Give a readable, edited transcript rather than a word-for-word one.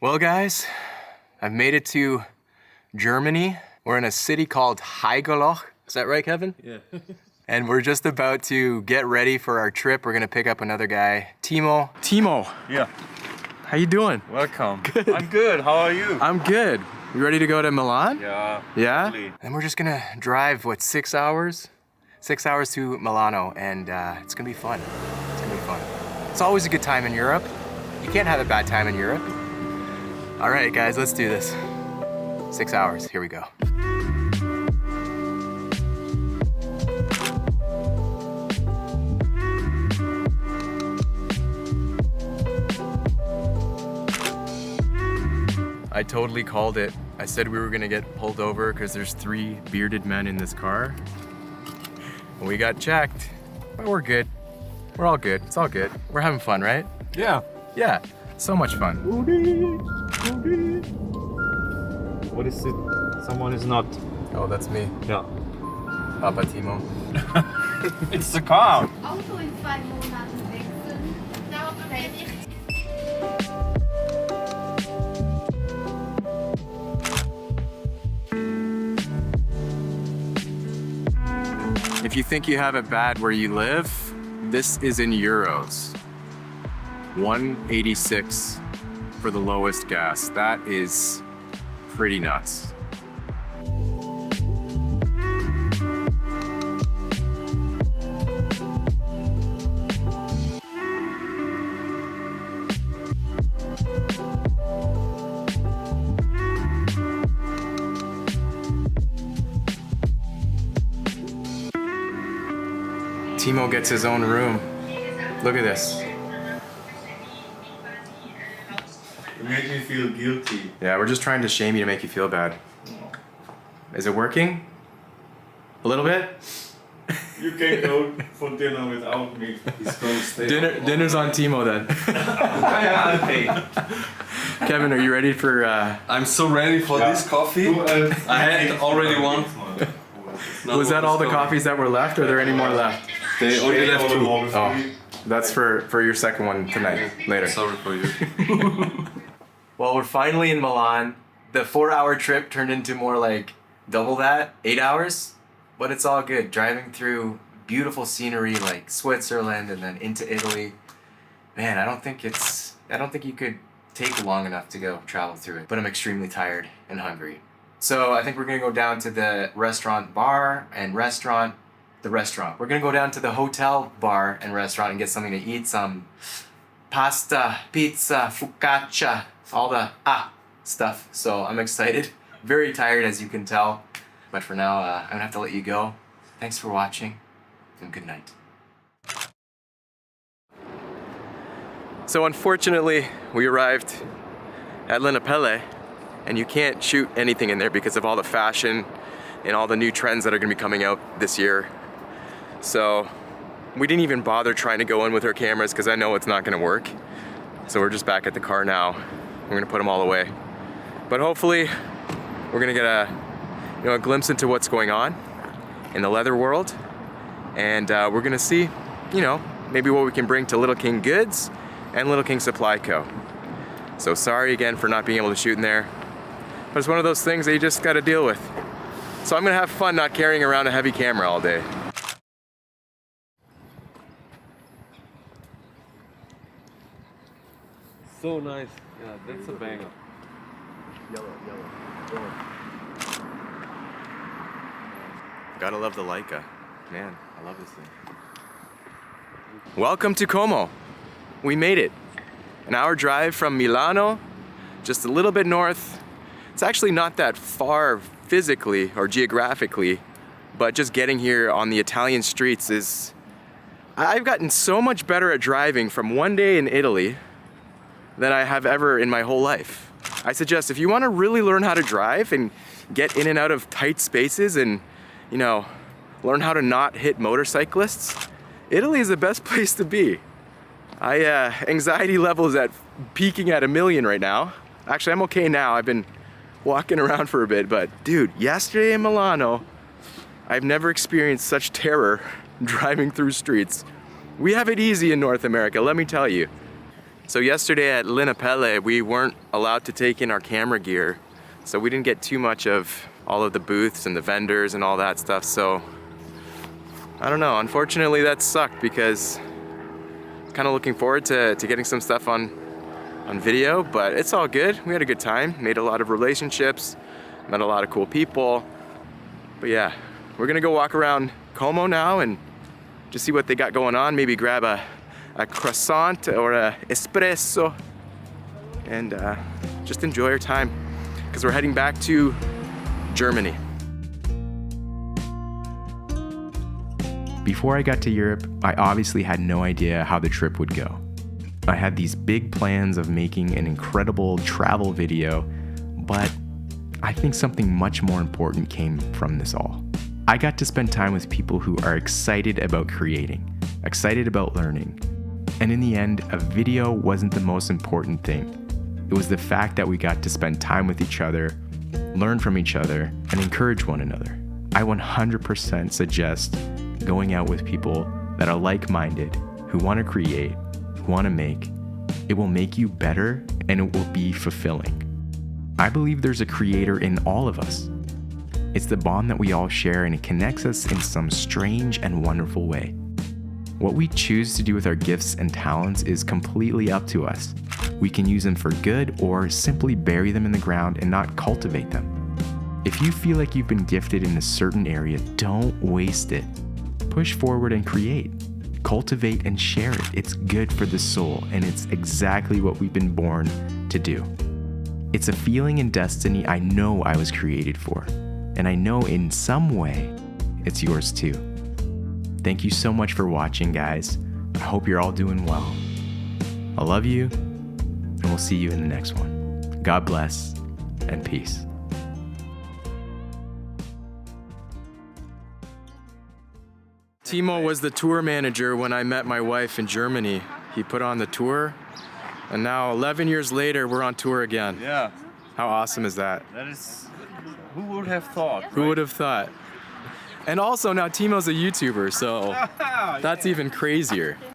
Well guys, I've made it to Germany. We're in a city called Haigerloch. Is that right, Kevin? Yeah. And we're just about to get ready for our trip. We're gonna pick up another guy, Timo. Timo, Yeah. how you doing? Welcome. Good. I'm good. How are you? I'm good. You ready to go to Milan? Yeah. Yeah? Totally. And we're just gonna drive, what, 6 hours? 6 hours to Milano, and it's gonna be fun. It's gonna be fun. It's always a good time in Europe. You can't have a bad time in Europe. All right, guys, let's do this. 6 hours, here we go. I totally called it. I said we were gonna get pulled over because there's 3 bearded men in this car. And we got checked, but we're good. We're all good, it's all good. We're having fun, right? Yeah. Yeah, so much fun. What is it? Someone is not. Oh, that's me, Yeah. Papa Timo. It's the car. Auto in 2 Monaten wechseln. Dauert fertig. If you think you have it bad where you live, this is in euros. 186 for the lowest gas. That is pretty nuts. Timo gets his own room. Look at this. You made me feel guilty. Yeah, we're just trying to shame you to make you feel bad. Is it working? A little bit? You can go for dinner without me. He's going to stay. Dinner's on Timo then. Kevin, are you ready for I'm so ready for this coffee. I had already one. was that all the coffees that were left, or are there any more left? They only left 2. Oh, that's for your second one tonight, later. Sorry for you. Well, we're finally in Milan. The 4-hour trip turned into more like double that, 8 hours. But it's all good. Driving through beautiful scenery like Switzerland and then into Italy. Man, I don't think you could take long enough to go travel through it. But I'm extremely tired and hungry. So I think we're gonna go down to the restaurant. We're gonna go down to the hotel bar and restaurant and get something to eat, some pasta, pizza, focaccia, all the stuff. So I'm excited, very tired as you can tell. But for now, I'm gonna have to let you go. Thanks for watching, and good night. So unfortunately, we arrived at Lineapelle, and you can't shoot anything in there because of all the fashion and all the new trends that are gonna be coming out this year. So we didn't even bother trying to go in with our cameras because I know it's not gonna work. So we're just back at the car now. We're gonna put them all away. But hopefully we're gonna get a glimpse into what's going on in the leather world. And we're gonna see, maybe what we can bring to Little King Goods and Little King Supply Co. So sorry again for not being able to shoot in there. But it's one of those things that you just gotta deal with. So I'm gonna have fun not carrying around a heavy camera all day. So nice. Yeah, that's a banger. Yellow. Gotta love the Leica. Man, I love this thing. Welcome to Como. We made it. An hour drive from Milano, just a little bit north. It's actually not that far physically or geographically, but just getting here on the Italian streets is... I've gotten so much better at driving from one day in Italy than I have ever in my whole life. I suggest if you want to really learn how to drive and get in and out of tight spaces and, learn how to not hit motorcyclists, Italy is the best place to be. Anxiety levels peaking at 1,000,000 right now. Actually, I'm okay now. I've been walking around for a bit, but dude, yesterday in Milano, I've never experienced such terror driving through streets. We have it easy in North America, let me tell you. So yesterday at Lineapelle, we weren't allowed to take in our camera gear, so we didn't get too much of all of the booths and the vendors and all that stuff. So I don't know, unfortunately that sucked because I'm kind of looking forward to getting some stuff on video, but it's all good. We had a good time, made a lot of relationships, met a lot of cool people. But yeah, we're gonna go walk around Como now and just see what they got going on, maybe grab a croissant or a espresso and just enjoy our time because we're heading back to Germany. Before I got to Europe, I obviously had no idea how the trip would go. I had these big plans of making an incredible travel video, but I think something much more important came from this all. I got to spend time with people who are excited about creating, excited about learning. And in the end, a video wasn't the most important thing. It was the fact that we got to spend time with each other, learn from each other, and encourage one another. I 100% suggest going out with people that are like-minded, who want to create, who want to make. It will make you better and it will be fulfilling. I believe there's a creator in all of us. It's the bond that we all share and it connects us in some strange and wonderful way. What we choose to do with our gifts and talents is completely up to us. We can use them for good or simply bury them in the ground and not cultivate them. If you feel like you've been gifted in a certain area, don't waste it. Push forward and create. Cultivate and share it. It's good for the soul, and it's exactly what we've been born to do. It's a feeling and destiny I know I was created for, and I know in some way it's yours too. Thank you so much for watching, guys. I hope you're all doing well. I love you, and we'll see you in the next one. God bless, and peace. Timo was the tour manager when I met my wife in Germany. He put on the tour, and now 11 years later, we're on tour again. Yeah, How awesome is that? that is. Who would have thought? Who would have thought? And also now Timo's a YouTuber, so that's even crazier.